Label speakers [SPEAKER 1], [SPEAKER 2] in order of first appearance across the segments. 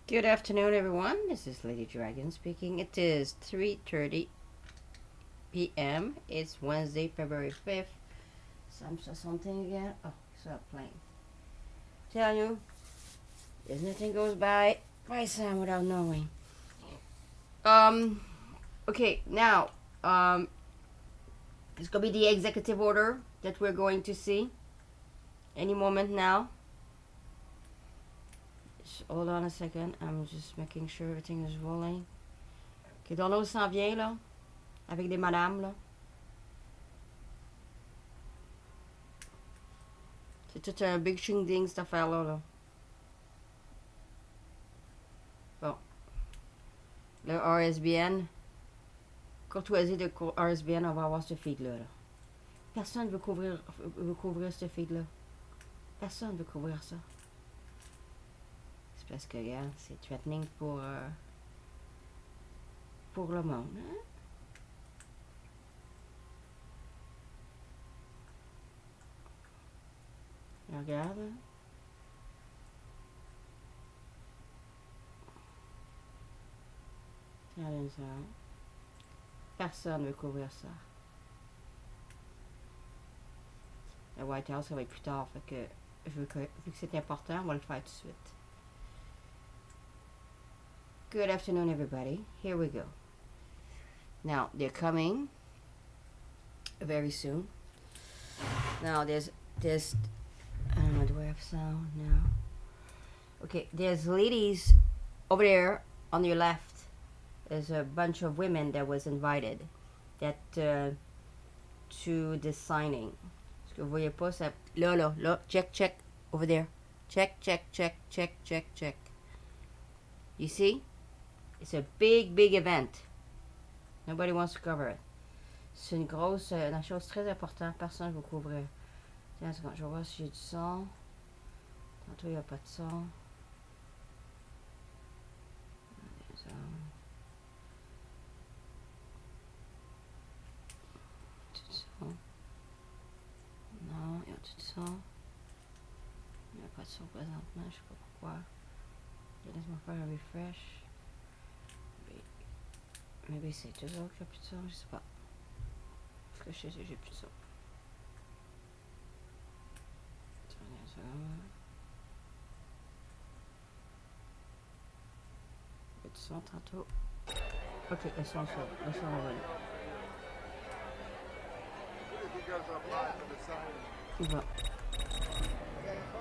[SPEAKER 1] Good afternoon, everyone. This is Lady Dragon speaking. It is 3:30 p.m. It's Wednesday, February 5th. Sam saw something again. Oh, it's not playing. Tell you, there's nothing goes by Sam without knowing. Okay, now, it's gonna be the executive order that we're going to see any moment now. Hold on a second. I'm just making sure everything is rolling. Ok, Donald s'en vient, là. Avec des madames, là. C'est tout un big ching-ding, cette affaire-là, là. Bon. Le RSBN. Courtoisie de RSBN, on va avoir ce feed-là, là. Personne veut couvrir ce feed-là. Personne veut couvrir ça. C'est parce que, regarde, c'est threatening pour le monde, hein? Regarde. Regardez ça. Personne ne veut couvrir ça. Le White House, ça va être plus tard. Fait que, vu que c'est important, on va le faire tout de suite. Good afternoon, everybody. Here we go. Now, they're coming very soon. Now, there's I don't know, do I have sound now? Okay, there's ladies over there on your left. There's a bunch of women that was invited that to this signing. Est-ce que vous voyez pas ça? Là, check, over there. Check. You see? It's a big event. Nobody wants to cover it. C'est une chose très importante. Personne ne veut couvrir. Tiens, je vais voir si j'ai du son. Tantôt, il n'y a pas de son. Tout de son. Non, il y a tout de son. Il n'y a pas de son présentement, je sais pas pourquoi. Laisse-moi faire un refresh. Maybe c'est toujours qu'il n'y a plus de son, je sais pas. Parce que je sais que j'ai plus de son. Il y a du son tantôt. Ok, le son revenu.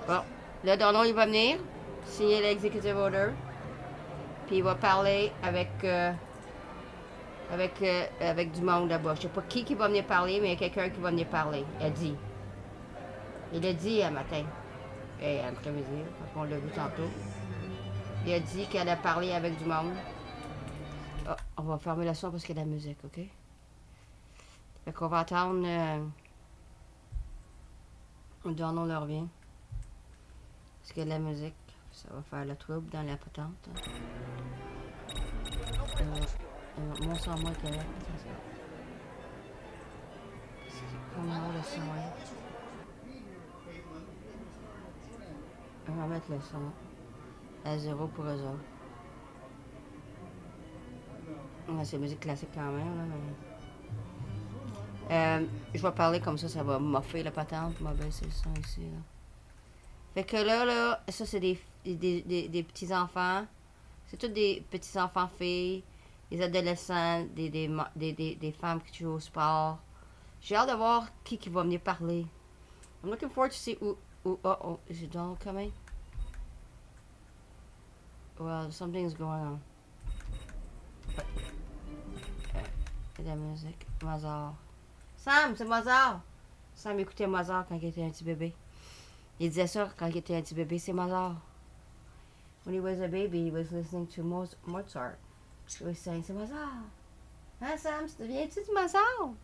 [SPEAKER 1] Bon, là, Donald, il va venir signer l'executive order. Puis il va parler avec du monde là-bas. Je sais pas qui va venir parler, mais il y a quelqu'un qui va venir parler. Il a dit un matin. Et après-midi, on l'a vu tantôt. Il a dit qu'elle a parlé avec du monde. Oh, on va fermer le son parce qu'il y a de la musique, ok? Fait qu'on va attendre. Donald leur revient. Parce qu'il y a de la musique. Ça va faire le trouble dans la patente. Mon son moins correct. C'est comment le son est. On va mettre le son à 0 pour eux autres. Ouais, c'est musique classique quand même, là, mais... je vais parler comme ça va moffer la patente. Je vais baisser le son ici, là. Fait que là, ça c'est des petits-enfants. C'est tous des petits-enfants filles, des adolescents, des femmes qui jouent au sport. J'ai hâte de voir qui va venir parler. I'm looking forward to see oh, is it Donald coming? Well, something's going on. Il y a de la musique. Mozart. Sam, c'est Mozart! Sam écoutait Mozart quand il était un petit bébé. Il disait ça quand il était un petit bébé, c'est Mozart. When he was a baby, he was listening to Mozart. He was saying, c'est Mozart. Hein, Sam, tu te souviens-tu de Mozart?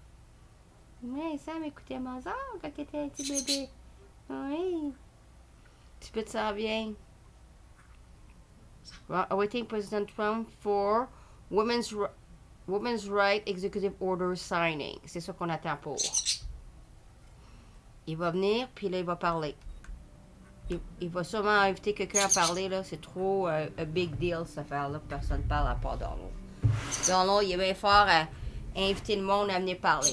[SPEAKER 1] Oui, Sam écoutait Mozart quand il était un petit bébé. Oui. Tu peux te sentir bien. Well, awaiting President Trump for Women's Right Executive Order signing. C'est ça qu'on attend pour. Il va venir, puis là, il va parler. il va sûrement inviter quelqu'un à parler, là. C'est trop un big deal, cette affaire-là. Personne ne parle à part Donald. Donald, il est bien fort à inviter le monde à venir parler.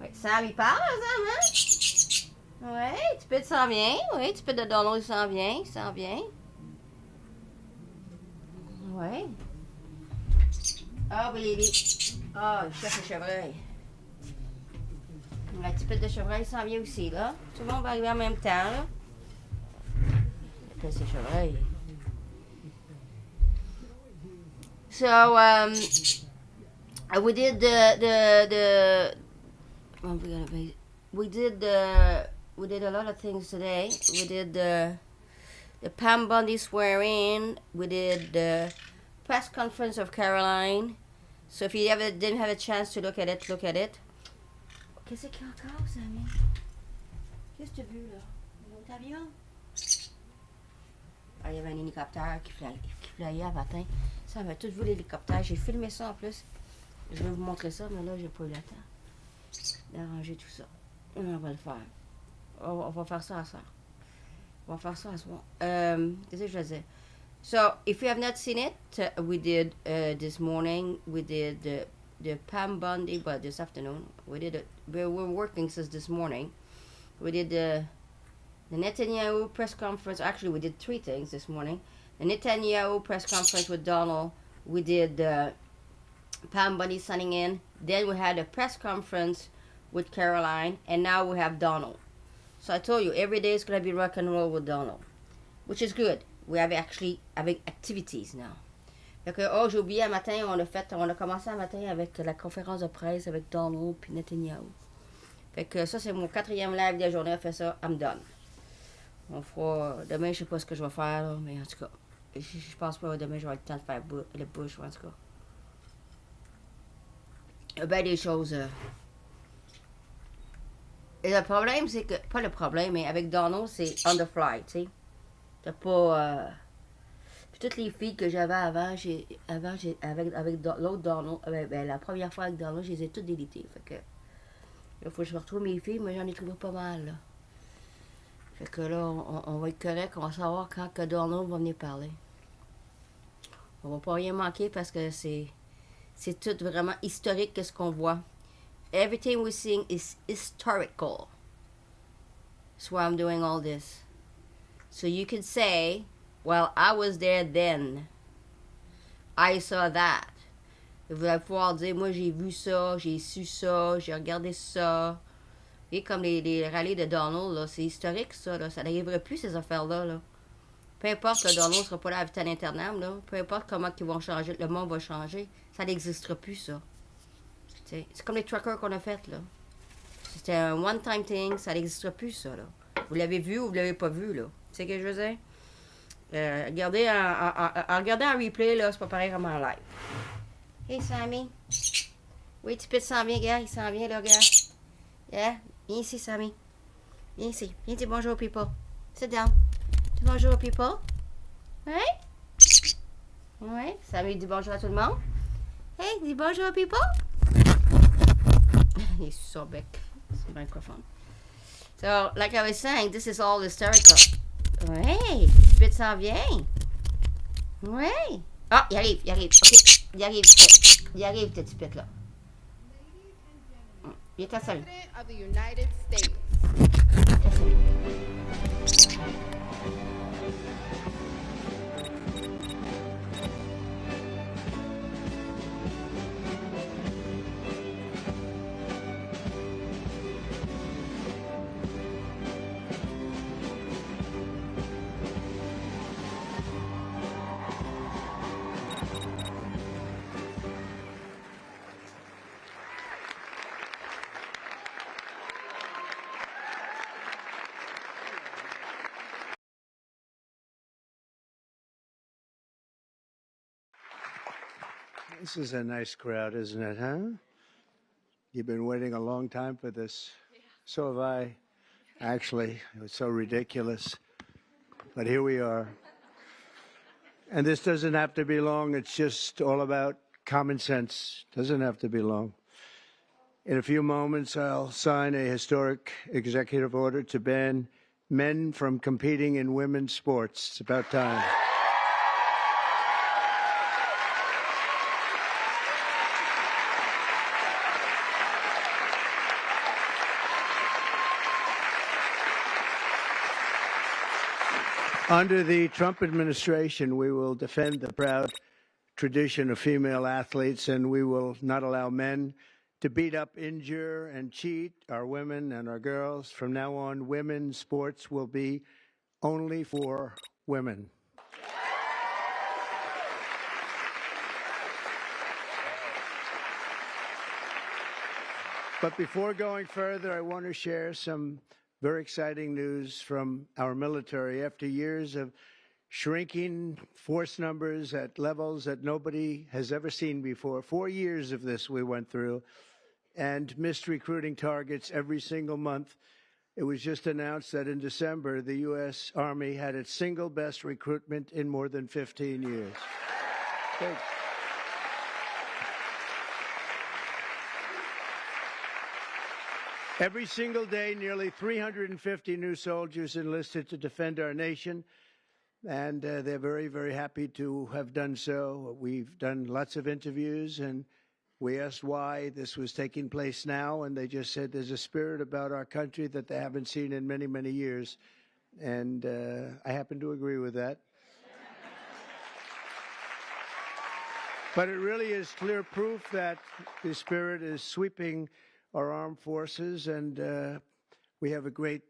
[SPEAKER 1] Ouais, Sam, il parle, Sam, hein? Ouais, tu peux s'en vient. Oui, tu peux de Donald, il s'en vient. Il s'en vient. Ouais. Ah, baby. Ah, il cherche le chevreuil. La petite pète de chevreuil s'en vient aussi, là. Tout le monde va arriver en même temps, là. C'est chevreuil. So, we did we did a lot of things today. We did the Pam Bundy swearing. We did the press conference of Caroline. So if you ever didn't have a chance to look at it, look at it. Qu'est-ce qu'il y a encore, Sammy? Qu'est-ce que tu as vu, là? Un autre avion? Ah, il y avait un hélicoptère qui flyait à matin. Ça m'a tout vu l'hélicoptère. J'ai filmé ça en plus. Je vais vous montrer ça, mais là, j'ai pas eu le temps d'arranger tout ça. On va le faire. On va faire ça à soir. On va faire ça à soir. Qu'est-ce que je faisais? So, if you have not seen it, we did this morning, we did the Pam Bundy, but this afternoon, we did it. We were working since this morning. We did the Netanyahu press conference. Actually, we did 3 things this morning. The Netanyahu press conference with Donald. We did the Pam Bundy signing in. Then we had a press conference with Caroline. And now we have Donald. So I told you, every day is going to be rock and roll with Donald. Which is good. We have actually having activities now. Fait que, oh, j'ai oublié un matin, on a commencé un matin avec la conférence de presse avec Donald puis Netanyahu. Fait que ça, c'est mon 4e live de la journée. On fait ça, I'm done. On fera... Demain, je sais pas ce que je vais faire, là, mais en tout cas, je pense pas demain, j'aurai le temps de faire le bush, en tout cas. Il y a bien des choses... Et le problème, c'est que... Pas le problème, mais avec Donald, c'est on the fly, tu sais. T'as pas... Puis toutes les filles que j'avais avant, avec l'autre Donald, la première fois avec Donald, je les ai toutes délitées. Fait que... Il faut que je retrouve mes filles, mais j'en ai trouvé pas mal, là. Fait que là, on va être correct, on va savoir quand que Donald va venir parler. On va pas rien manquer parce que c'est tout vraiment historique ce qu'on voit. Everything we're seeing is historical. That's why I'm doing all this. So you can say, well, I was there then. I saw that. Vous allez pouvoir dire, moi j'ai vu ça, j'ai su ça, j'ai regardé ça. Et comme les rallyes de Donald, là, c'est historique ça, là. Ça n'arriverait plus ces affaires-là. Là. Peu importe que Donald ne sera pas là à vitam aeternam, là. Peu importe comment ils vont changer, le monde va changer. Ça n'existera plus ça. C'est comme les truckers qu'on a fait là. C'était un one-time thing, ça n'existera plus ça là. Vous l'avez vu ou vous l'avez pas vu là. Tu sais ce que je veux dire? Regardez en replay là, c'est pas pareil comme en live. Hey Sammy. Oui, tu peux s'en vient, gars. Il s'en vient, là, gars. Yeah. Viens ici, Sammy. Viens ici. Viens dire bonjour aux people. Sit down. Dis bonjour aux people. Ouais? Ouais. Sammy dit bonjour à tout le monde. Hey, dis bonjour aux people. Il est sur son bec. C'est le microphone. So, like I was saying, this is all historical. Ouais. Tu peux s'en vient. Ouais. Ah, il arrive. OK. Il arrive, petit pète, là. Il est à salut.
[SPEAKER 2] This is a nice crowd, isn't it, huh? You've been waiting a long time for this. Yeah. So have I. Actually, it was so ridiculous. But here we are. And this doesn't have to be long. It's just all about common sense. Doesn't have to be long. In a few moments, I'll sign a historic executive order to ban men from competing in women's sports. It's about time. Under the Trump administration, we will defend the proud tradition of female athletes, and we will not allow men to beat up, injure, and cheat our women and our girls. From now on, women's sports will be only for women. But before going further, I want to share some very exciting news from our military. After years of shrinking force numbers at levels that nobody has ever seen before, 4 years of this we went through, and missed recruiting targets every single month, it was just announced that in December, the U.S. Army had its single best recruitment in more than 15 years. Thanks. Every single day, nearly 350 new soldiers enlisted to defend our nation, and they're very, very happy to have done so. We've done lots of interviews, and we asked why this was taking place now, and they just said there's a spirit about our country that they haven't seen in many, many years, and I happen to agree with that. But it really is clear proof that the spirit is sweeping our armed forces, and we have a great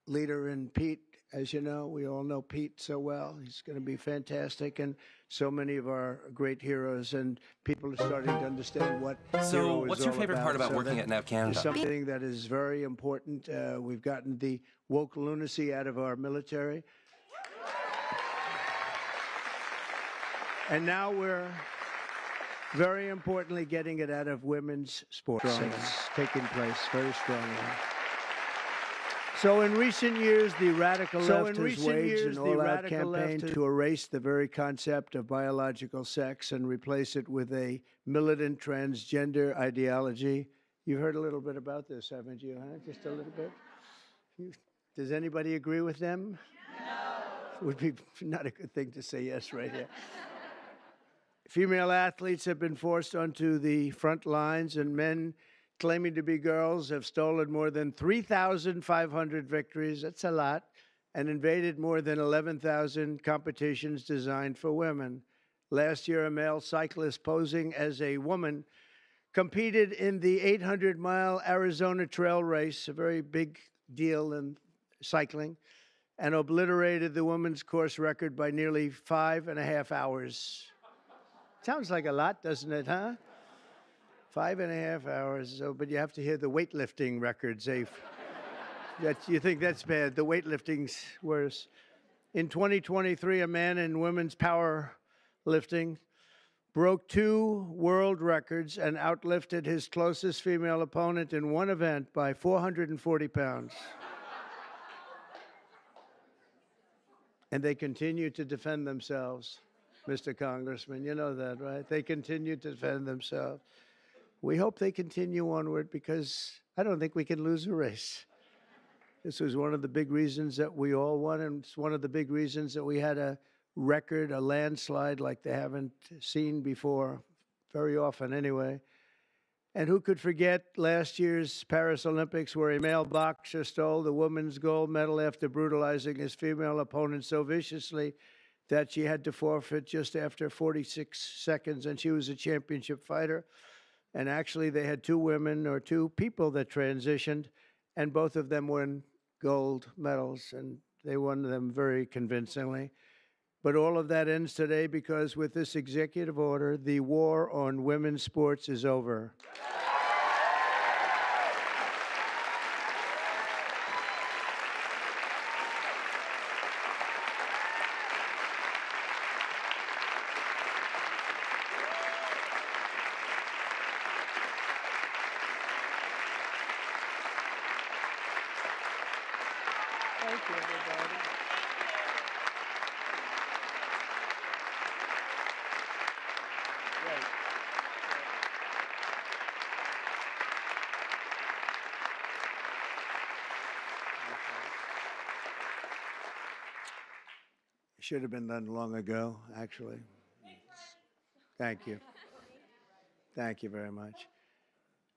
[SPEAKER 2] leader in Pete. As you know, we all know Pete so well. He's going to be fantastic, and so many of our great heroes and people are starting to understand what
[SPEAKER 3] So, what's your favorite part about working at NAV Canada?
[SPEAKER 2] Something that is very important. We've gotten the woke lunacy out of our military, and now we're very importantly getting it out of women's sports. It's taking place very strongly. So in recent years, the radical left has waged an all-out campaign to erase the very concept of biological sex and replace it with a militant transgender ideology. You've heard a little bit about this, haven't you? Huh? Just a little bit? Does anybody agree with them? No. It would be not a good thing to say yes right here. Female athletes have been forced onto the front lines, and men claiming to be girls have stolen more than 3,500 victories, that's a lot, and invaded more than 11,000 competitions designed for women. Last year, a male cyclist posing as a woman competed in the 800-mile Arizona Trail Race, a very big deal in cycling, and obliterated the women's course record by nearly 5.5 hours. Sounds like a lot, doesn't it, huh? 5.5 hours, but you have to hear the weightlifting records. You think that's bad. The weightlifting's worse. In 2023, a man in women's powerlifting broke 2 world records and outlifted his closest female opponent in one event by 440 pounds. And they continue to defend themselves. Mr. Congressman, you know that, right? They continue to defend themselves. We hope they continue onward because I don't think we can lose a race. This was one of the big reasons that we all won, and it's one of the big reasons that we had a record, a landslide like they haven't seen before, very often anyway. And who could forget last year's Paris Olympics where a male boxer stole the women's gold medal after brutalizing his female opponent so viciously that she had to forfeit just after 46 seconds, and she was a championship fighter. And actually, they had 2 women or 2 people that transitioned, and both of them won gold medals, and they won them very convincingly. But all of that ends today because with this executive order, the war on women's sports is over. Thank you, everybody. Right. Should have been done long ago, actually. Thank you. Thank you very much.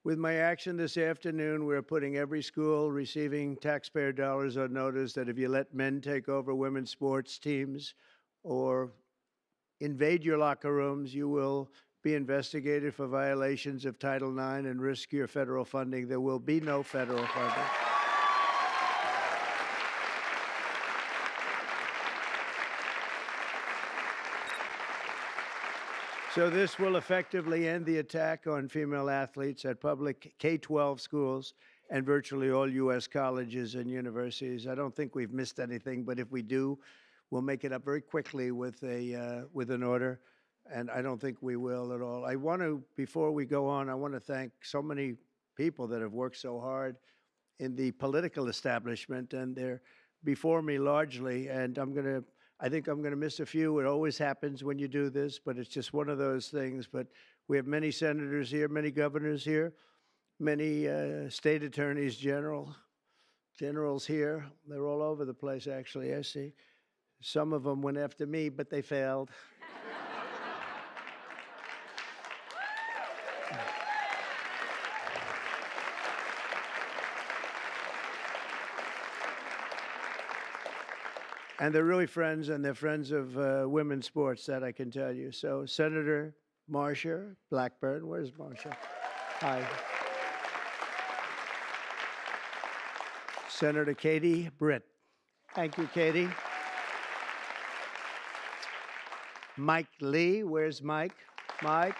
[SPEAKER 2] With my action this afternoon, we're putting every school receiving taxpayer dollars on notice that if you let men take over women's sports teams or invade your locker rooms, you will be investigated for violations of Title IX and risk your federal funding. There will be no federal funding. So this will effectively end the attack on female athletes at public K-12 schools and virtually all U.S. colleges and universities. I don't think we've missed anything, but if we do, we'll make it up very quickly with an order, and I don't think we will at all. I want to, before we go on, I want to thank so many people that have worked so hard in the political establishment, and they're before me largely, and I think I'm going to miss a few. It always happens when you do this, but it's just one of those things. But we have many senators here, many governors here, many state attorneys generals here. They're all over the place, actually, I see. Some of them went after me, but they failed. And they're really friends, and they're friends of women's sports, that I can tell you. So Senator Marcia Blackburn, where's Marcia? Hi. Senator Katie Britt. Thank you, Katie. Mike Lee, where's Mike? Mike.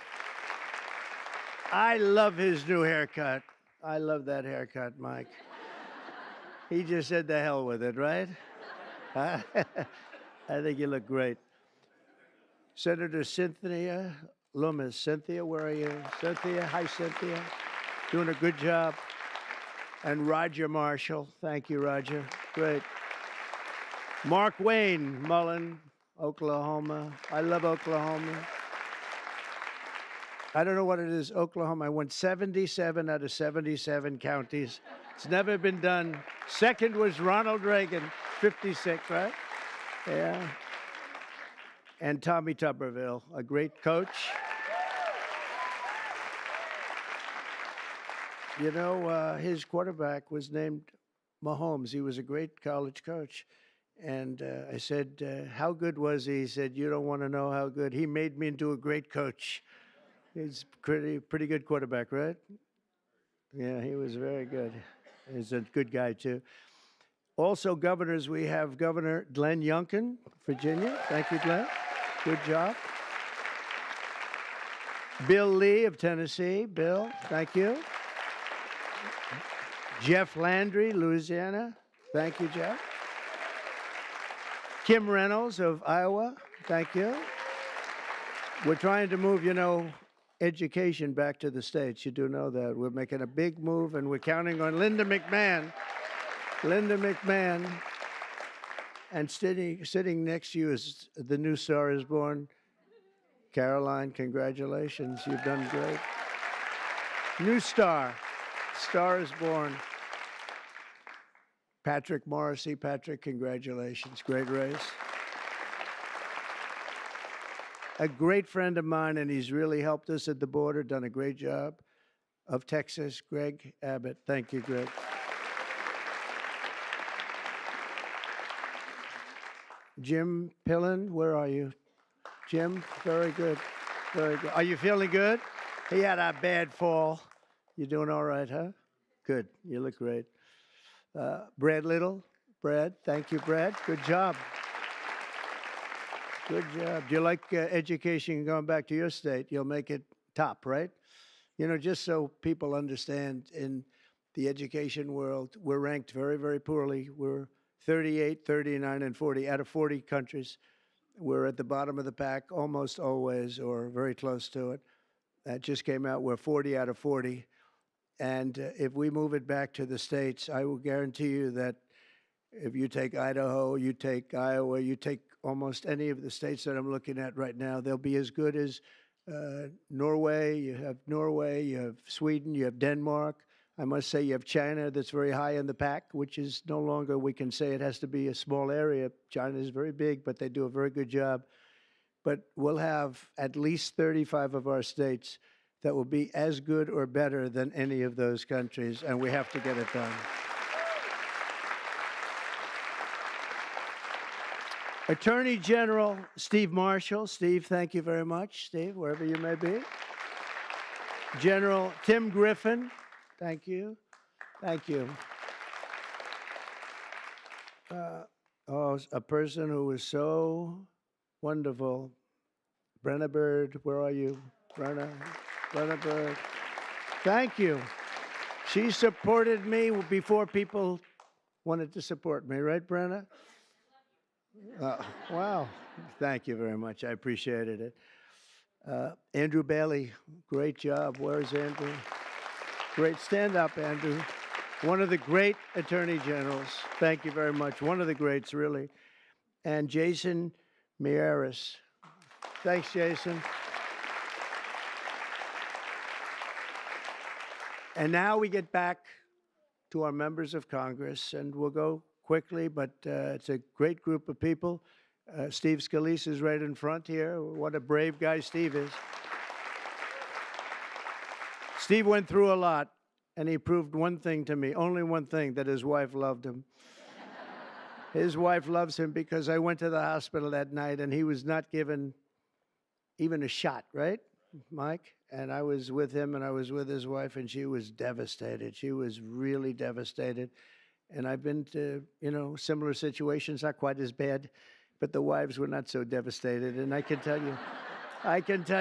[SPEAKER 2] I love his new haircut. I love that haircut, Mike. He just said the hell with it, right? I think you look great. Senator Cynthia Loomis. Cynthia, where are you? Cynthia, hi, Cynthia. Doing a good job. And Roger Marshall. Thank you, Roger. Great. Mark Wayne Mullen, Oklahoma. I love Oklahoma. I don't know what it is, Oklahoma. I won 77 out of 77 counties. It's never been done. Second was Ronald Reagan, 56, right? Yeah. And Tommy Tuberville, a great coach. You know, his quarterback was named Mahomes. He was a great college coach. And I said, how good was he? He said, you don't want to know how good. He made me into a great coach. He's pretty good quarterback, right? Yeah, he was very good. He's a good guy, too. Also, governors, we have Governor Glenn Youngkin, Virginia. Thank you, Glenn. Good job. Bill Lee of Tennessee. Bill, thank you. Jeff Landry, Louisiana. Thank you, Jeff. Kim Reynolds of Iowa. Thank you. We're trying to move, you know, education back to the states. You do know that. We're making a big move, and we're counting on Linda McMahon. Linda McMahon. And sitting next to you is the new Star is Born. Caroline, congratulations. You've done great. New star. Star is Born. Patrick Morrissey. Patrick, congratulations. Great race. A great friend of mine, and he's really helped us at the border, done a great job, of Texas, Greg Abbott. Thank you, Greg. Jim Pillen, where are you? Jim, very good. Very good. Are you feeling good? He had a bad fall. You doing all right, huh? Good. You look great. Brad Little. Brad, thank you, Brad. Good job. Good job. Do you like education going back to your state? You'll make it top, right? You know, just so people understand, in the education world, we're ranked very, very poorly. We're 38, 39, and 40 out of 40 countries. We're at the bottom of the pack almost always, or very close to it. That just came out. We're 40 out of 40. And if we move it back to the states, I will guarantee you that if you take Idaho, you take Iowa, you take almost any of the states that I'm looking at right now, they'll be as good as Norway. You have Sweden, you have Denmark. I must say you have China that's very high in the pack, which is no longer, we can say it has to be a small area. China is very big, but they do a very good job. But we'll have at least 35 of our states that will be as good or better than any of those countries, and we have to get it done. Attorney General Steve Marshall. Steve, thank you very much. Steve, wherever you may be. General Tim Griffin. Thank you. Thank you. A person who is so wonderful. Brenna Bird, where are you? Brenna Bird. Thank you. She supported me before people wanted to support me, right, Brenna? Wow. Thank you very much. I appreciated it. Andrew Bailey, great job. Where's Andrew? Great. Stand up, Andrew. One of the great attorney generals. Thank you very much. One of the greats, really. And Jason Miyares. Thanks, Jason. And now we get back to our members of Congress, and we'll go quickly, but it's a great group of people. Steve Scalise is right in front here. What a brave guy Steve is. Steve went through a lot, and he proved one thing to me, only one thing, that his wife loved him. His wife loves him because I went to the hospital that night, and he was not given even a shot, right, Mike? And I was with him, and I was with his wife, and she was devastated. She was really devastated. And I've been to, similar situations, not quite as bad, but the wives were not so devastated. And I can tell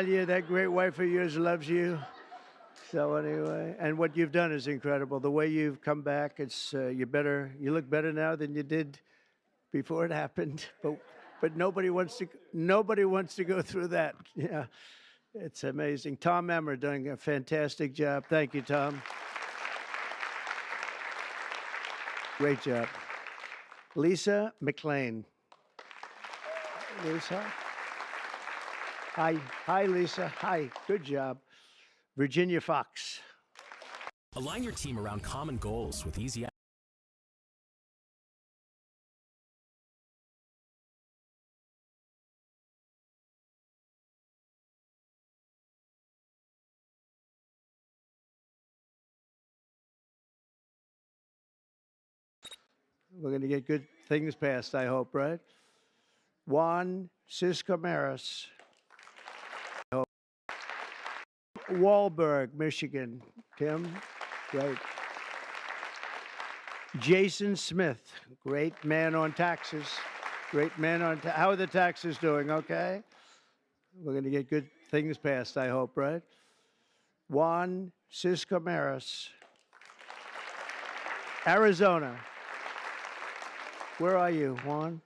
[SPEAKER 2] you that great wife of yours loves you. So anyway, and what you've done is incredible. The way you've come back, it's you look better now than you did before it happened. But nobody wants to go through that. Yeah, it's amazing. Tom Emmer doing a fantastic job. Thank you, Tom. Great job. Lisa McLean. Lisa. Hi, Lisa. Hi. Good job. Virginia Fox.
[SPEAKER 4] Align your team around common goals with easy.
[SPEAKER 2] We're going to get good things passed, I hope, right? Juan Siscomaris. Wahlberg, Michigan. Tim, great. Jason Smith, great man on taxes. Great man on how are the taxes doing? Okay. We're going to get good things passed, I hope, right? Juan Siscomaris. Arizona. Where are you, Juan?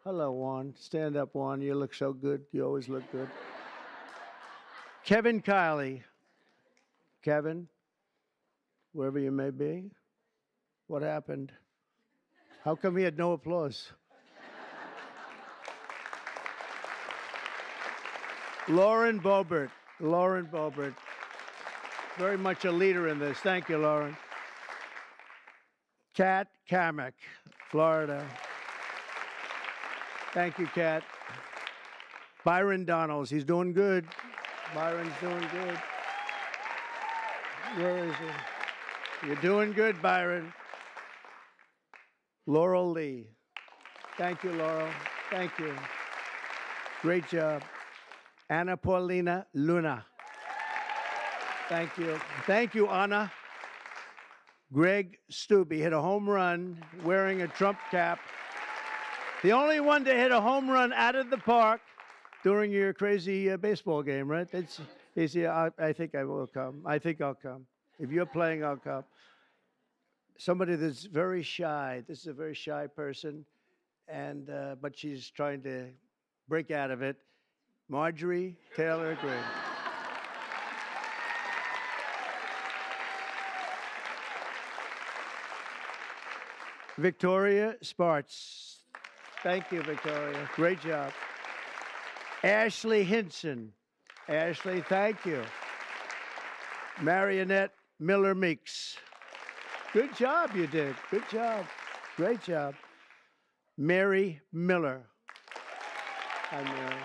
[SPEAKER 2] Hello, Juan. Stand up, Juan. You look so good. You always look good. Kevin Kiley. Kevin, wherever you may be. What happened? How come he had no applause? Lauren Boebert. Lauren Boebert. Very much a leader in this. Thank you, Lauren. Kat Kamek, Florida. Thank you, Kat. Byron Donalds, he's doing good. Byron's doing good. Where is he? You're doing good, Byron. Laurel Lee. Thank you, Laurel. Thank you. Great job. Anna Paulina Luna. Thank you. Thank you, Anna. Greg Stubbe hit a home run wearing a Trump cap. The only one to hit a home run out of the park during your crazy baseball game, right? I think I will come. I think I'll come. If you're playing, I'll come. Somebody that's very shy. This is a very shy person, and but she's trying to break out of it. Marjorie Taylor Greene. Victoria Sparts. Thank you, Victoria. Great job. Ashley Hinson. Ashley, thank you. Marionette Miller Meeks. Good job you did. Good job. Great job. Mary Miller. Hi, Mary.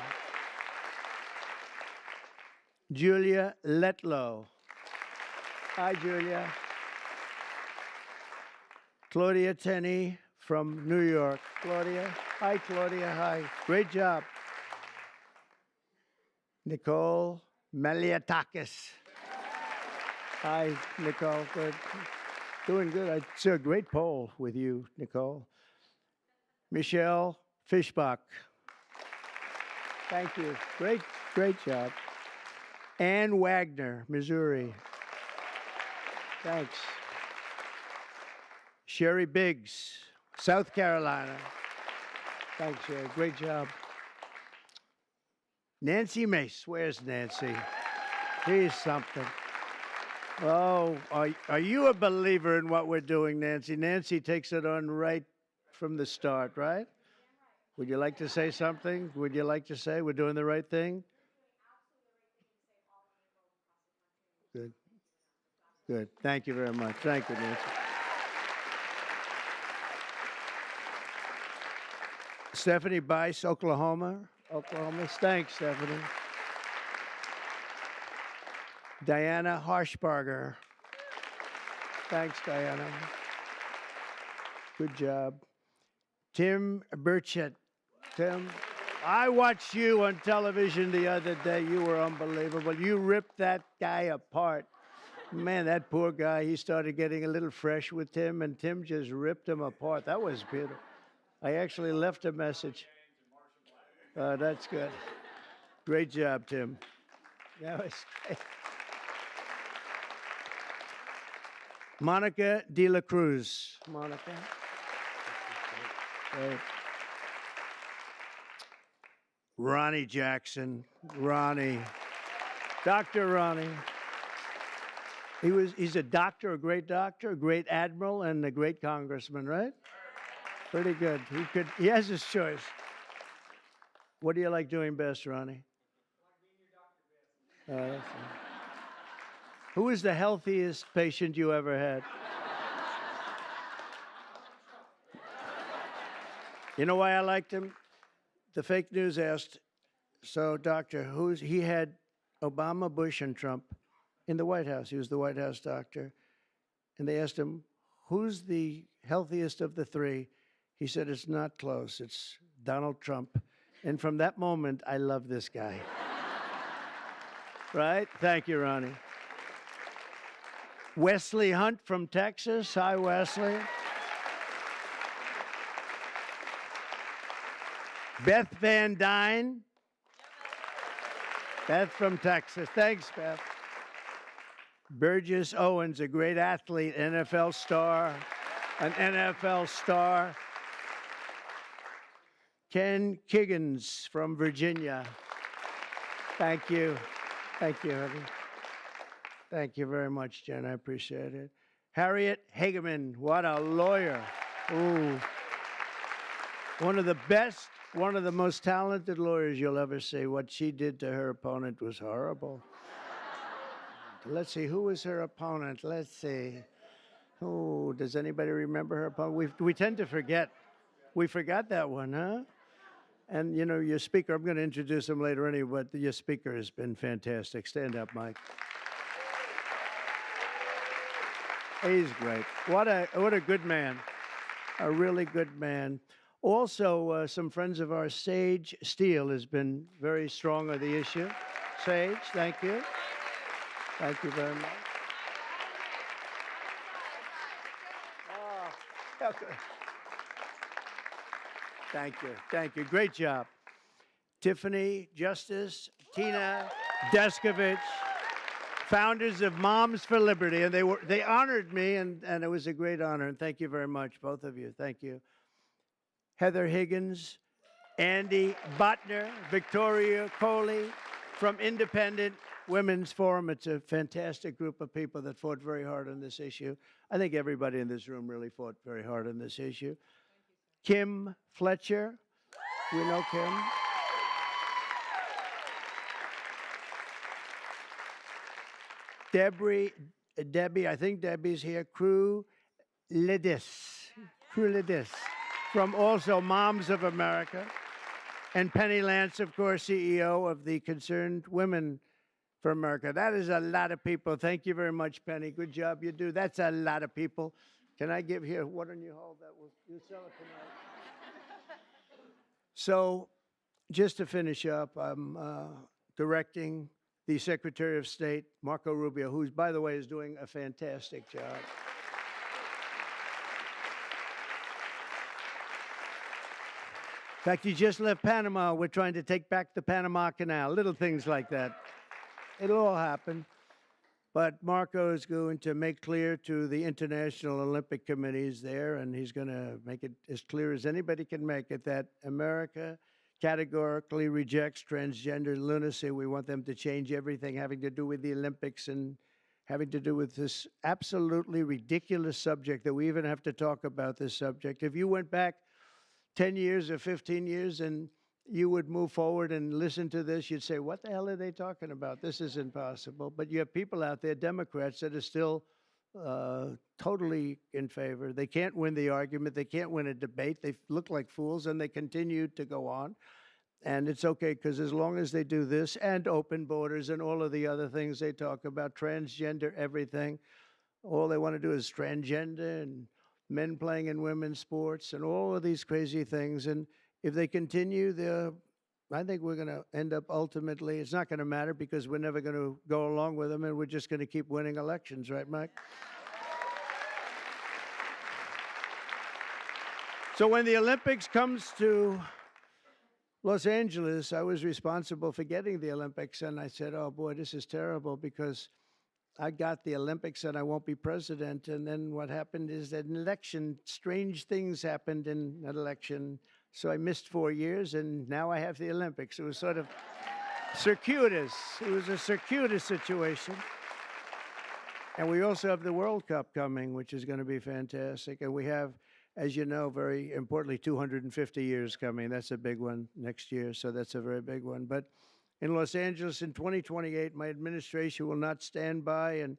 [SPEAKER 2] Julia Letlow. Hi, Julia. Claudia Tenney from New York. Claudia. Hi, Claudia. Hi. Great job. Nicole Maliatakis. Hi, Nicole. Good. Doing good. I see a great poll with you, Nicole. Michelle Fishbach. Thank you. Great, great job. Ann Wagner, Missouri. Thanks. Sherry Biggs, South Carolina. Thanks, Sherry. Great job. Nancy Mace. Where's Nancy? Here's something. Oh, are you a believer in what we're doing, Nancy? Nancy takes it on right from the start, right? Would you like to say something? Would you like to say we're doing the right thing? Good. Good. Thank you very much. Thank you, Nancy. Stephanie Bice, Oklahoma. Oklahoma. Thanks, Stephanie. Diana Harshbarger. Thanks, Diana. Good job. Tim Burchett. Tim, I watched you on television the other day. You were unbelievable. You ripped that guy apart. Man, that poor guy, he started getting a little fresh with Tim, and Tim just ripped him apart. That was beautiful. I actually left a message. That's good. Great job, Tim. That was great. Monica De La Cruz. Monica. Great. Ronnie Jackson. Ronnie. Dr. Ronnie. He's a doctor, a great admiral, and a great congressman, right? Pretty good. He has his choice. What do you like doing best, Ronnie? Who is the healthiest patient you ever had? You know why I liked him? The fake news asked, so doctor, he had Obama, Bush, and Trump in the White House. He was the White House doctor. And they asked him, who's the healthiest of the three? He said, it's not close. It's Donald Trump. And from that moment, I love this guy. Right? Thank you, Ronnie. Wesley Hunt from Texas. Hi, Wesley. Beth Van Dyne. Beth from Texas. Thanks, Beth. Burgess Owens, a great athlete, NFL star, an NFL star. Ken Kiggins from Virginia. Thank you. Thank you, honey. Thank you very much, Jen. I appreciate it. Harriet Hageman, what a lawyer. Ooh. One of the best, one of the most talented lawyers you'll ever see. What she did to her opponent was horrible. Let's see, who was her opponent? Let's see. Oh, does anybody remember her opponent? We tend to forget. We forgot that one, huh? And, you know, your speaker, I'm going to introduce him later anyway, but your speaker has been fantastic. Stand up, Mike. He's great. What a good man. A really good man. Also, some friends of ours, Sage Steele, has been very strong on the issue. Sage, thank you. Thank you very much. Oh, okay. Thank you. Thank you. Great job. Tiffany Justice, Tina Deskovich, founders of Moms for Liberty, and they honored me, and it was a great honor. And thank you very much, both of you. Thank you. Heather Higgins, Andy Botner, Victoria Coley from Independent Women's Forum. It's a fantastic group of people that fought very hard on this issue. I think everybody in this room really fought very hard on this issue. Kim Fletcher, we know Kim. Debbie, I think Debbie's here, Crew Ledis, from also Moms of America. And Penny Lance, of course, CEO of the Concerned Women for America. That is a lot of people. Thank you very much, Penny. Good job you do. That's a lot of people. Can I give here, why don't you hold that? You sell it tonight. So just to finish up, I'm directing the Secretary of State, Marco Rubio, who, by the way, is doing a fantastic job. In fact, he just left Panama. We're trying to take back the Panama Canal, little things like that. It'll all happen. But Marco is going to make clear to the International Olympic Committees there, and he's going to make it as clear as anybody can make it, that America categorically rejects transgender lunacy. We want them to change everything having to do with the Olympics and having to do with this absolutely ridiculous subject that we even have to talk about this subject. If you went back 10 years or 15 years and you would move forward and listen to this, you'd say, what the hell are they talking about? This is impossible. But you have people out there, Democrats, that are still totally in favor. They can't win the argument. They can't win a debate. They look like fools, and they continue to go on. And it's okay, because as long as they do this and open borders and all of the other things they talk about, transgender everything, all they want to do is transgender and men playing in women's sports and all of these crazy things. And if they continue, I think we're going to end up ultimately, it's not going to matter because we're never going to go along with them, and we're just going to keep winning elections, right, Mike? So when the Olympics comes to Los Angeles, I was responsible for getting the Olympics, and I said, oh boy, this is terrible because I got the Olympics and I won't be president. And then what happened is that an election, strange things happened in an election. So I missed 4 years, and now I have the Olympics. It was sort of circuitous. It was a circuitous situation. And we also have the World Cup coming, which is going to be fantastic. And we have, as you know, very importantly, 250 years coming. That's a big one next year, so that's a very big one. But in Los Angeles in 2028, my administration will not stand by and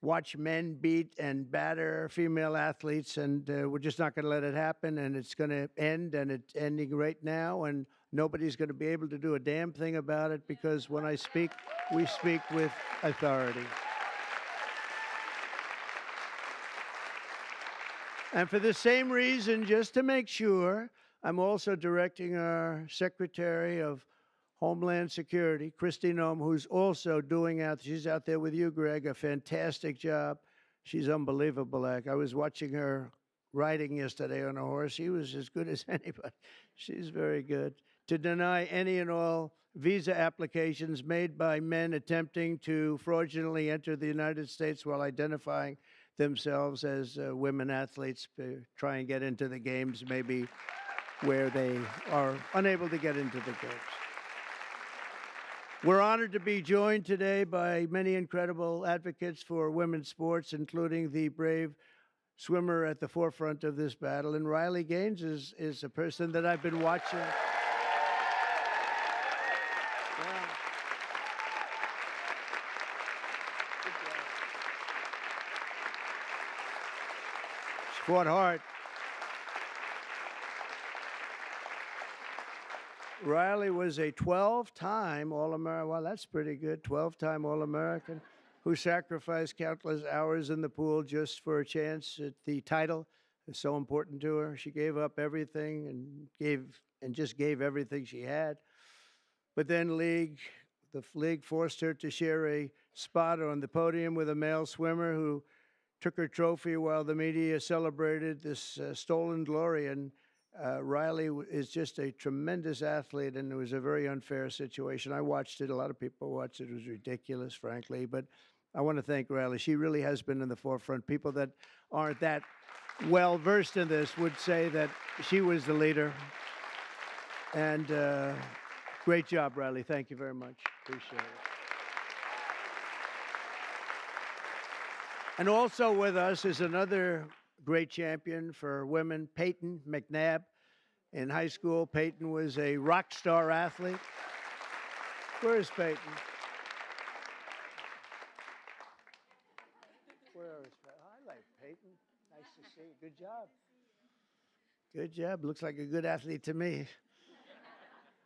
[SPEAKER 2] watch men beat and batter female athletes, and we're just not going to let it happen, and it's going to end, and it's ending right now, and nobody's going to be able to do a damn thing about it, because when I speak, we speak with authority. And for the same reason, just to make sure, I'm also directing our Secretary of Homeland Security, Kristi Noem, who's also doing she's out there with you, Greg, a fantastic job. She's unbelievable. I was watching her riding yesterday on a horse. She was as good as anybody. She's very good. To deny any and all visa applications made by men attempting to fraudulently enter the United States while identifying themselves as women athletes to try and get into the games, maybe where they are unable to get into the games. We're honored to be joined today by many incredible advocates for women's sports, including the brave swimmer at the forefront of this battle. And Riley Gaines is a person that I've been watching. Yeah. She fought hard. Riley was a 12-time All-American. Well, that's pretty good. 12-time All-American who sacrificed countless hours in the pool just for a chance at the title. It's so important to her. She gave up everything and just gave everything she had. But then the league forced her to share a spot on the podium with a male swimmer who took her trophy while the media celebrated this stolen glory. And Riley is just a tremendous athlete, and it was a very unfair situation. I watched it. A lot of people watched it. It was ridiculous, frankly. But I want to thank Riley. She really has been in the forefront. People that aren't that well-versed in this would say that she was the leader. And great job, Riley. Thank you very much. Appreciate it. And also with us is another great champion for women, Peyton McNabb. In high school, Peyton was a rock star athlete. Where is Peyton? Good job. Good job. Looks like a good athlete to me.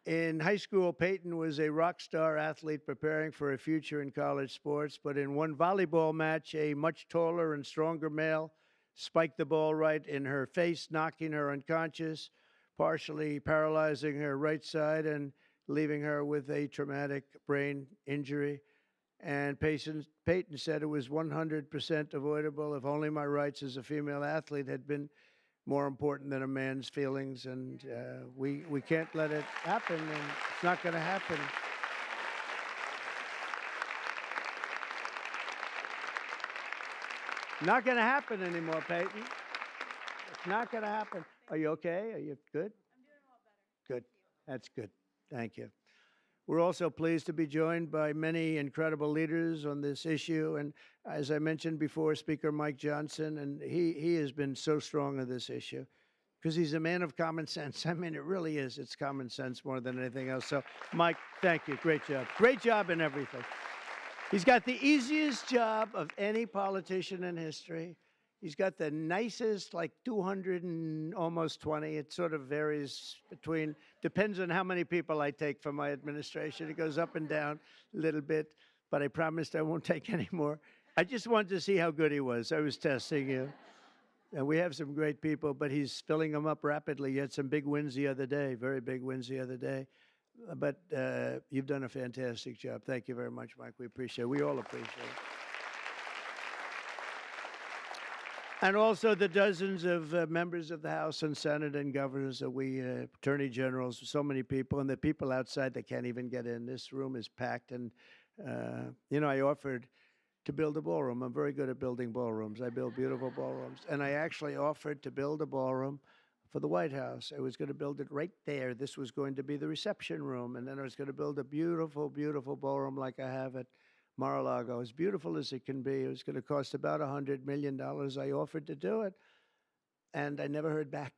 [SPEAKER 2] In high school, Peyton was a rock star athlete preparing for a future in college sports, but in one volleyball match, a much taller and stronger male spiked the ball right in her face, knocking her unconscious, partially paralyzing her right side and leaving her with a traumatic brain injury. And Peyton said it was 100% avoidable if only my rights as a female athlete had been more important than a man's feelings. And we can't let it happen, and it's not going to happen. Not going to happen anymore, Peyton. It's not going to happen. Are you okay? Are you good?
[SPEAKER 5] I'm doing a lot better.
[SPEAKER 2] Good. That's good. Thank you. We're also pleased to be joined by many incredible leaders on this issue. And as I mentioned before, Speaker Mike Johnson, and he has been so strong on this issue because he's a man of common sense. I mean, it really is. It's common sense more than anything else. So, Mike, thank you. Great job. Great job in everything. He's got the easiest job of any politician in history. He's got the nicest, like 200 and almost 20. It sort of varies between, depends on how many people I take from my administration. It goes up and down a little bit, but I promised I won't take any more. I just wanted to see how good he was. I was testing you. And we have some great people, but he's filling them up rapidly. He had some big wins the other day, very big wins the other day. But you've done a fantastic job. Thank you very much, Mike. We appreciate it. We all appreciate it. And also the dozens of members of the House and Senate and governors that we, attorney generals, so many people, and the people outside that can't even get in. This room is packed. And, I offered to build a ballroom. I'm very good at building ballrooms. I build beautiful ballrooms. And I actually offered to build a ballroom for the White House. I was going to build it right there. This was going to be the reception room. And then I was going to build a beautiful, beautiful ballroom like I have at Mar-a-Lago, as beautiful as it can be. It was going to cost about $100 million. I offered to do it, and I never heard back.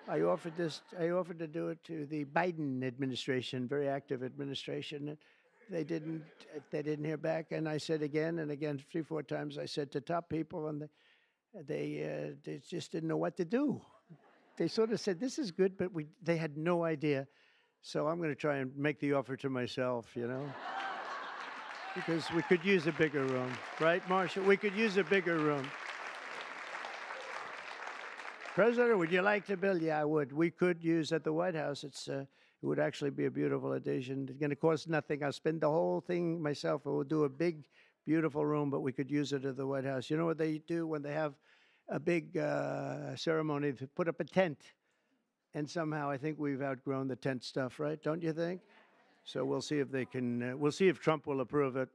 [SPEAKER 2] I offered to do it to the Biden administration, very active administration. They didn't hear back, and I said again and again, 3-4 times. I said to top people, and they just didn't know what to do. They sort of said, "This is good," but they had no idea. So I'm going to try and make the offer to myself, because we could use a bigger room, right, Marshall? We could use a bigger room. President, would you like to build? Yeah, I would. We could use at the White House. It would actually be a beautiful addition. It's going to cost nothing. I'll spend the whole thing myself. We'll do a big, beautiful room, but we could use it at the White House. You know what they do when they have a big ceremony? They put up a tent. And somehow I think we've outgrown the tent stuff, right? Don't you think? So we'll see if they can, we'll see if Trump will approve it.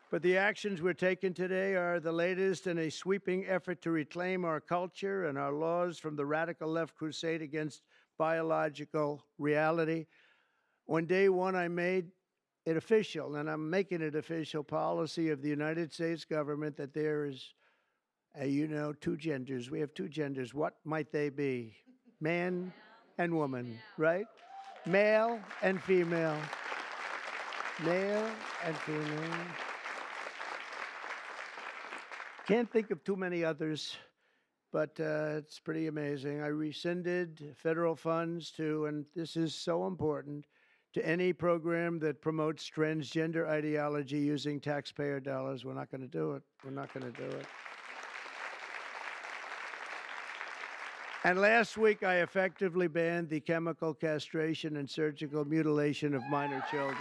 [SPEAKER 2] But the actions we're taking today are the latest in a sweeping effort to reclaim our culture and our laws from the radical left crusade against biological reality. On day one, I made it official, and I'm making it official policy of the United States government that there is, two genders. We have two genders. What might they be? Man and woman, right? Male and female. Male and female. Can't think of too many others, but it's pretty amazing. I rescinded federal funds to, and this is so important, to any program that promotes transgender ideology using taxpayer dollars. We're not going to do it. We're not going to do it. And last week, I effectively banned the chemical castration and surgical mutilation of minor children.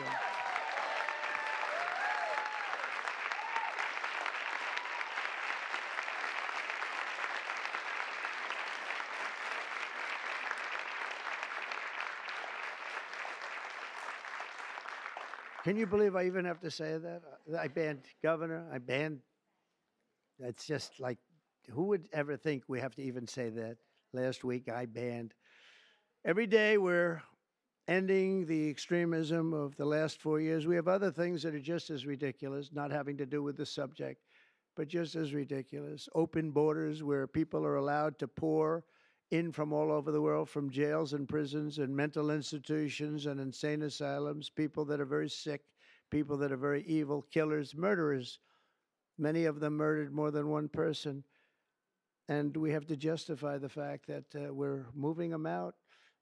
[SPEAKER 2] Can you believe I even have to say that? I banned governor. I banned. It's just like, who would ever think we have to even say that? Last week, I banned. Every day, we're ending the extremism of the last 4 years. We have other things that are just as ridiculous, not having to do with the subject, but just as ridiculous. Open borders where people are allowed to pour in from all over the world, from jails and prisons and mental institutions and insane asylums, people that are very sick, people that are very evil, killers, murderers. many of them murdered more than one person. And we have to justify the fact that we're moving them out.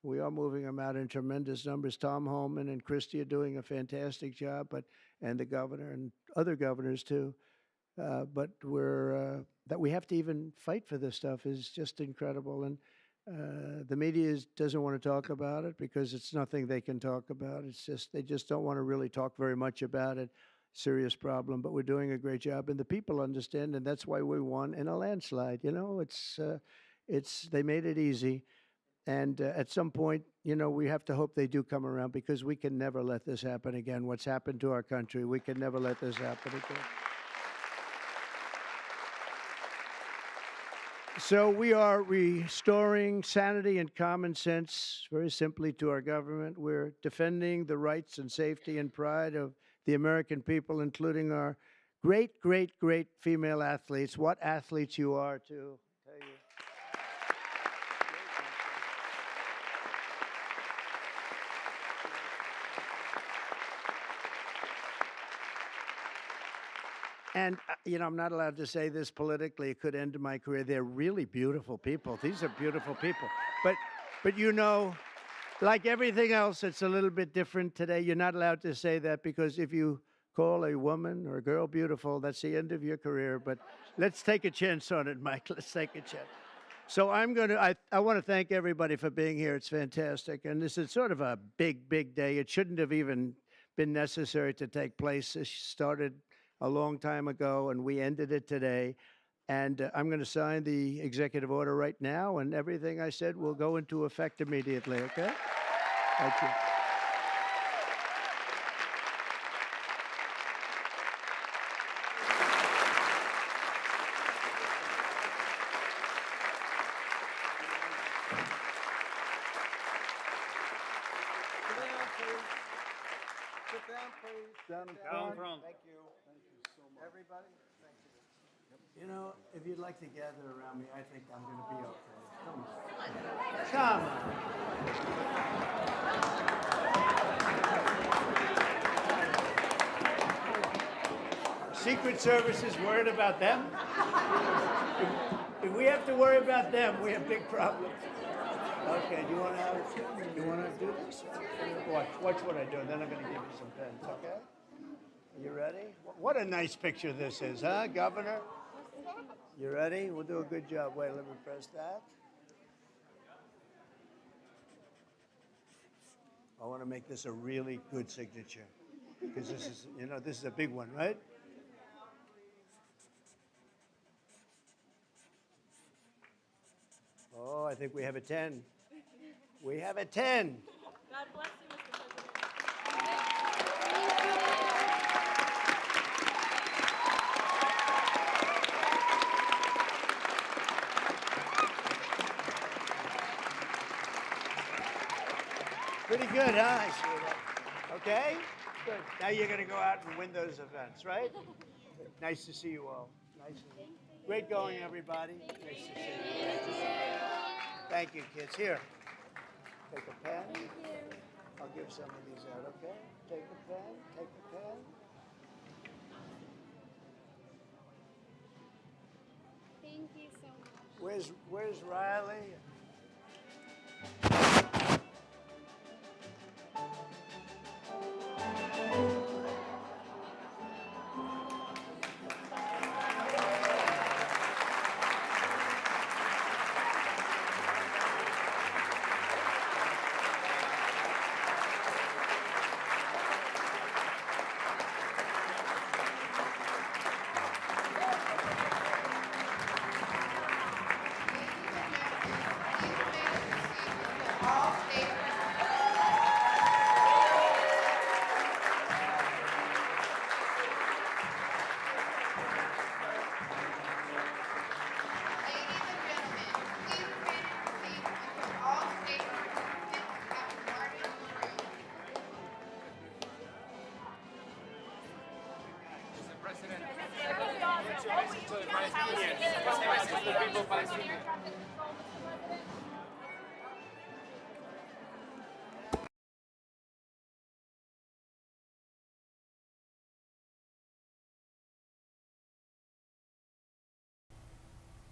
[SPEAKER 2] We are moving them out in tremendous numbers. Tom Homan and Christie are doing a fantastic job, and the governor and other governors too. But that we have to even fight for this stuff is just incredible. And the media doesn't want to talk about it because it's nothing they can talk about. It's just they just don't want to really talk very much about it. Serious problem, but we're doing a great job, and the people understand, and that's why we won in a landslide. You know, it's they made it easy, and at some point, you know, we have to hope they do come around because we can never let this happen again. What's happened to our country, we can never let this happen again. So we are restoring sanity and common sense very simply to our government. We're defending the rights and safety and pride of the American people, including our great, great, great female athletes. What athletes you are, too. Tell you. And, you know, I'm not allowed to say this politically. It could end my career. They're really beautiful people. These are beautiful people. But you know, like everything else, it's a little bit different today. You're not allowed to say that because if you call a woman or a girl beautiful, that's the end of your career. But let's take a chance on it, Mike. Let's take a chance. So I want to thank everybody for being here. It's fantastic. And this is sort of a big, big day. It shouldn't have even been necessary to take place. This started a long time ago, and we ended it today. And I'm going to sign the executive order right now, and everything I said will go into effect immediately, okay? Thank you. Sit down, please. Down in front. Thank you. Thank you so much. Everybody, thank you. You know, if you'd like to gather around me, I think I'm going to be okay. Come on. Come on. Secret Service is worried about them. If we have to worry about them, we have big problems. Okay, do you want to do this? Watch what I do, and then I'm going to give you some pens, okay? Are you ready? What a nice picture this is, huh, Governor? You ready? We'll do a good job. Wait, let me press that. I want to make this a really good signature because this is, you know, this is a big one, right? Oh, I think we have a 10. We have a 10.
[SPEAKER 5] God bless you, Mr. President.
[SPEAKER 2] Pretty good, huh? I see that. Okay? Good. Now you're going to go out and win those events, right? Nice to see you all. Nice to see you. Great going, everybody. Nice to see you. Thank you, kids. Here. Take a pen. Thank you. I'll give some of these out, okay? Take a pen. Take a pen.
[SPEAKER 5] Thank you so much.
[SPEAKER 2] Where's Riley?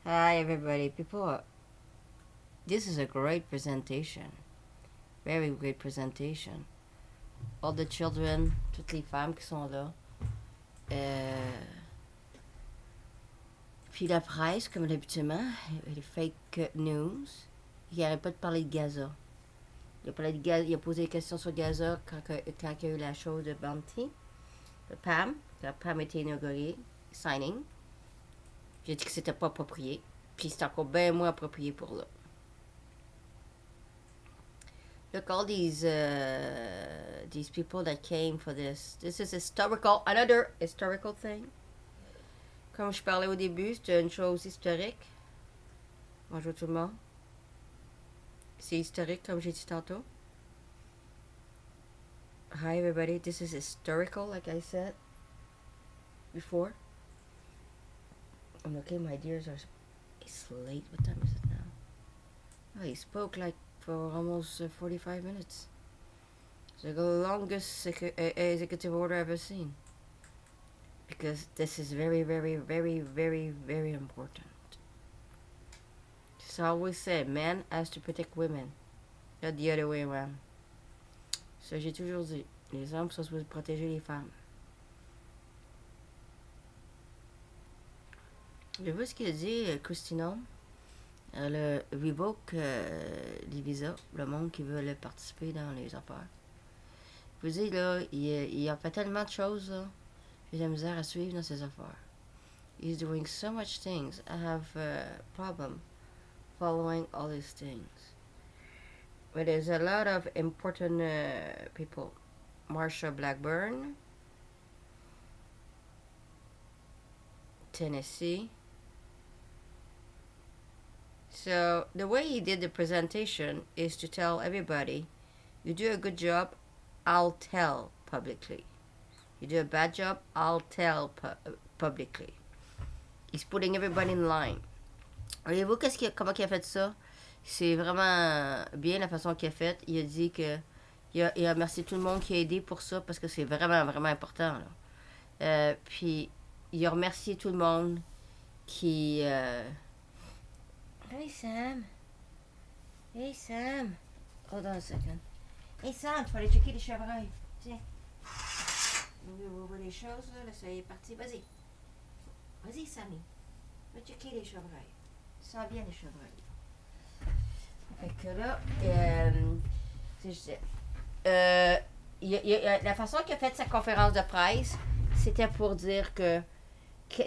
[SPEAKER 1] Hi, everybody. People, this is a great presentation. Very great presentation. All the children, toutes les femmes qui sont là. Puis la presse, comme d'habitude, les fake news. Il n'arrête pas de parler de Gaza. Il a, parlé de Gaza, il a posé des questions sur Gaza quand il y a eu la chose de Bounty, de Pam, quand Pam était inaugurée, signing. J'ai dit que c'était pas approprié. Puis c'est encore bien moins approprié pour là. Look, all these people that came for this. This is historical, another historical thing. Comme je parlais au début, c'est une chose historique. Bonjour tout le monde. C'est historique, comme j'ai dit tantôt. Hi everybody, this is historical, like I said before. I'm okay, my dears are... It's late, what time is it now? Oh, he spoke like for almost 45 minutes. It's the longest executive order I've ever seen. Because this is very, very, very, very, very important. It's always said, man has to protect women, not the other way around. Ça, j'ai toujours dit, les hommes sont supposés protéger les femmes. Je vois ce qu'il a dit, Christina. Elle revoke les visas, le monde qui veut participer dans les affaires. Je vous dis, là, il a fait tellement de choses, là. J'ai de la misère à suivre dans ses affaires. He's doing so much things. I have a problem following all these things. But there's a lot of important people. Marsha Blackburn, Tennessee. So the way he did the presentation is to tell everybody, you do a good job, I'll tell publicly. You do a bad job, I'll tell publicly. He's putting everybody in line. Voyez-vous comment il a fait ça? C'est vraiment bien la façon qu'il a fait. Il a dit que il a remercié tout le monde qui a aidé pour ça parce que c'est vraiment, vraiment important. Là. Puis il a remercié tout le monde qui... Hey Sam! Hey Sam! Hold on a second. Hey Sam, il faut aller checker les chevreuils. Tiens. On voit les choses, là, ça y est parti. Vas-y. Vas-y, Sammy. Va checker les chevreuils. Tu sens bien les chevreuils. Fait que là, je disais, la façon qu'il a fait sa conférence de presse, c'était pour dire que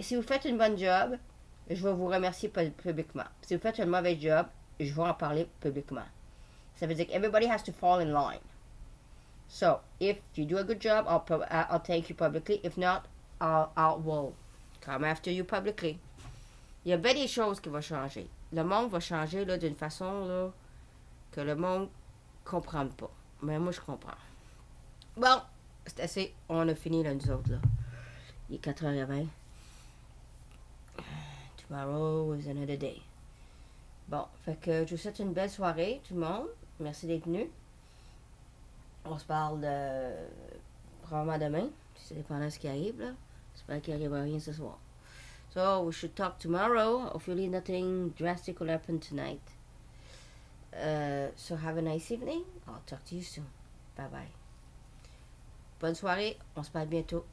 [SPEAKER 1] si vous faites une bonne job, je vais vous remercier publiquement. Si vous faites un mauvais job, je vais en parler publiquement. Ça veut dire que everybody has to fall in line. So, if you do a good job, I'll thank you publicly. If not, will come after you publicly. Il y a bien des choses qui vont changer. Le monde va changer là, d'une façon là, que le monde ne comprend pas. Mais moi, je comprends. Bon, c'est assez. On a fini là, nous autres. Là. Il est 4h20. Tomorrow is another day. Bon, fait que je vous souhaite une belle soirée, tout le monde. Merci d'être venus. On se parle probablement demain. Ça dépend de ce qui arrive, là. J'espère qu'il n'arrivera rien ce soir. So, we should talk tomorrow. Hopefully nothing drastic will happen tonight. So, have a nice evening. I'll talk to you soon. Bye-bye. Bonne soirée. On se parle bientôt.